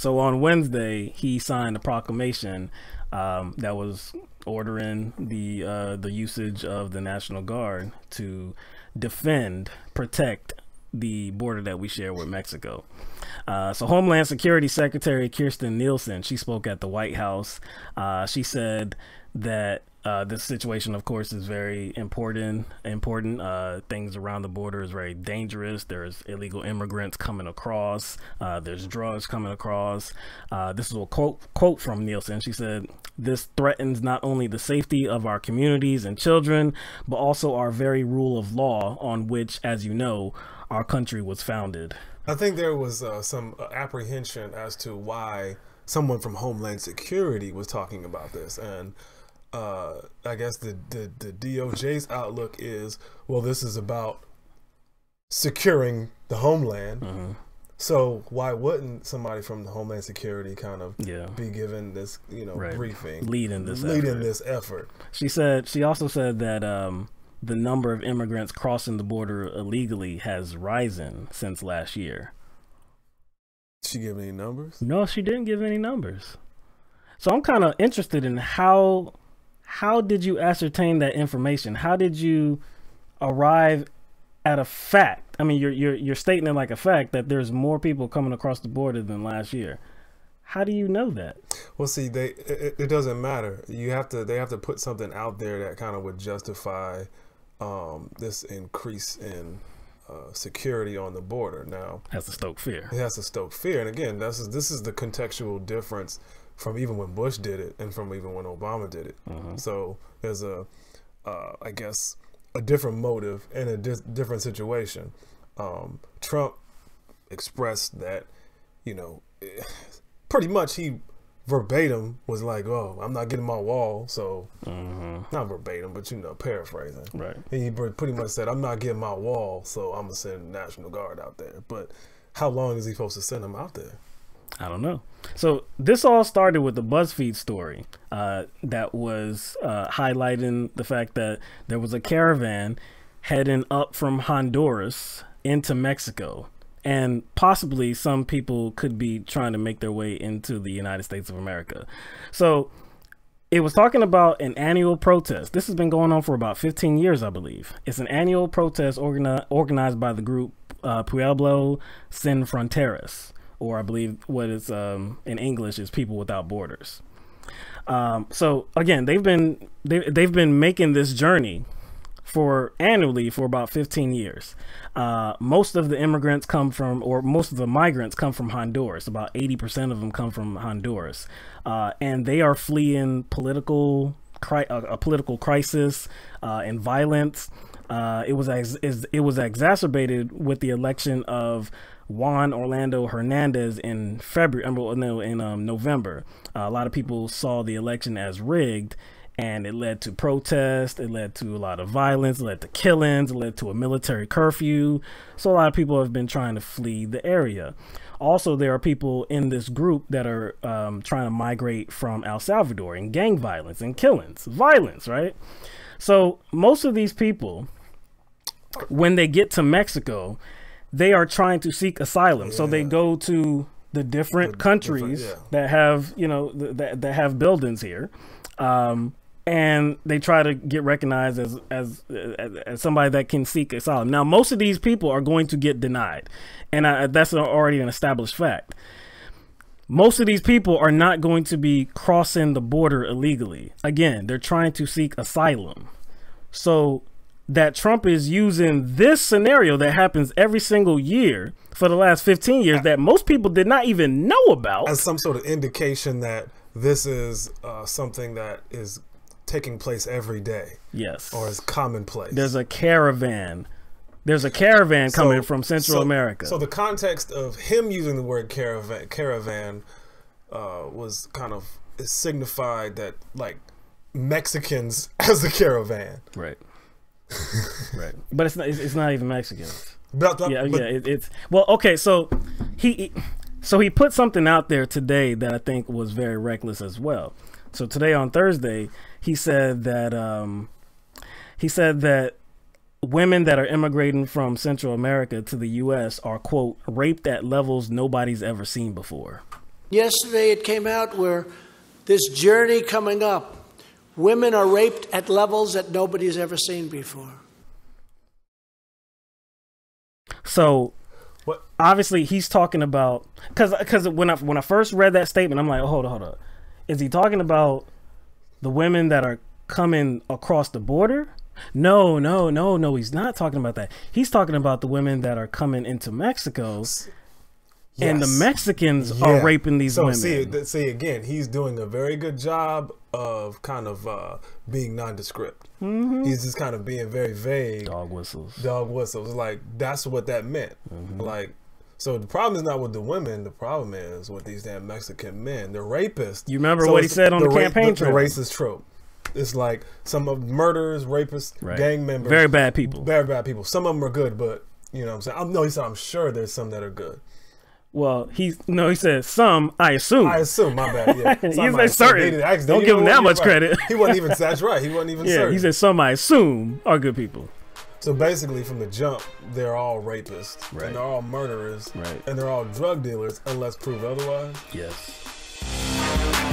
So on Wednesday, he signed a proclamation that was ordering the usage of the National Guard to defend, protect the border that we share with Mexico. So Homeland Security Secretary Kirstjen Nielsen, she spoke at the White House. She said that this situation, of course, is very important. Things around the border is very dangerous. There's illegal immigrants coming across. There's drugs coming across. This is a quote from Nielsen. She said, "This threatens not only the safety of our communities and children, but also our very rule of law on which, as you know, our country was founded." I think there was some apprehension as to why someone from Homeland Security was talking about this. And I guess the DOJ's outlook is, well, this is about securing the homeland. Mm-hmm. So why wouldn't somebody from the Homeland Security kind of be given this, briefing, leading this effort? She also said that the number of immigrants crossing the border illegally has risen since last year. Did she give any numbers? No, she didn't give any numbers. So I'm kind of interested in how did you ascertain that information? How did you arrive at a fact? I mean, you're stating it like a fact that there's more people coming across the border than last year. How do you know that? Well, see, it doesn't matter. They have to put something out there that kind of would justify this increase in security on the border. Now, has to stoke fear. It has to stoke fear, and again, this is the contextual difference from even when Bush did it and from even when Obama did it. Mm-hmm. So there's I guess, a different motive and a different situation. Trump expressed that, pretty much he verbatim was like, "Oh, I'm not getting my wall." So not verbatim, but paraphrasing. Right. He pretty much said, "I'm not getting my wall, so I'm gonna send the National Guard out there." But how long is he supposed to send them out there? I don't know. So this all started with the BuzzFeed story that was highlighting the fact that there was a caravan heading up from Honduras into Mexico. And possibly some people could be trying to make their way into the United States of America. So it was talking about an annual protest. This has been going on for about 15 years, I believe. It's an annual protest organized by the group Pueblo Sin Fronteras, or I believe what is in English is People Without Borders. So again, they've been making this journey annually for about 15 years. Most of the migrants come from Honduras. About 80% of them come from Honduras, and they are fleeing a political crisis and violence. It was exacerbated with the election of Juan Orlando Hernandez in November. A lot of people saw the election as rigged, and it led to protests, it led to a lot of violence, it led to killings, it led to a military curfew. So a lot of people have been trying to flee the area. Also, there are people in this group that are trying to migrate from El Salvador, and gang violence and killings, violence, right? So most of these people, when they get to Mexico, they are trying to seek asylum. So they go to the different countries that have, that have buildings here. And they try to get recognized as somebody that can seek asylum. Now, most of these people are going to get denied, and that's already an established fact. Most of these people are not going to be crossing the border illegally. Again, they're trying to seek asylum. So that Trump is using this scenario that happens every single year for the last 15 years that most people did not even know about as some sort of indication that this is something that is taking place every day. Yes. Or is commonplace. There's a caravan coming from Central America. So the context of him using the word caravan was kind of signified that, like, Mexicans as a caravan. Right. Right. But it's not even Mexicans. It's well, okay, so he put something out there today that I think was very reckless as well. So today on Thursday, he said that women that are immigrating from Central America to the U.S. are, quote, raped at levels nobody's ever seen before. Yesterday it came out where this journey coming up, women are raped at levels that nobody's ever seen before. So, What? obviously, he's talking about because when I first read that statement, I'm like, oh, hold up, is he talking about the women that are coming across the border? No, he's not talking about that. He's talking about the women that are coming into Mexico. Yes. And the Mexicans are raping these women. See, again, he's doing a very good job of kind of being nondescript. He's just kind of being very vague. Dog whistles. Like, that's what that meant. Like, so the problem is not with the women. The problem is with these damn Mexican men. The rapists. You remember what he said on the campaign trail? The racist trope. It's like some of murderers, rapists, gang members. Very bad people. Very bad people. Some of them are good, but, you know what I'm saying? No, he said, I'm sure there's some that are good. Well, he said some, I assume. My bad, yeah. He said certain. Don't give him that much credit. He wasn't even, that's right, he wasn't even certain. He said some, I assume, are good people. So basically, from the jump, they're all rapists, and they're all murderers, and they're all drug dealers, unless proved otherwise. Yes.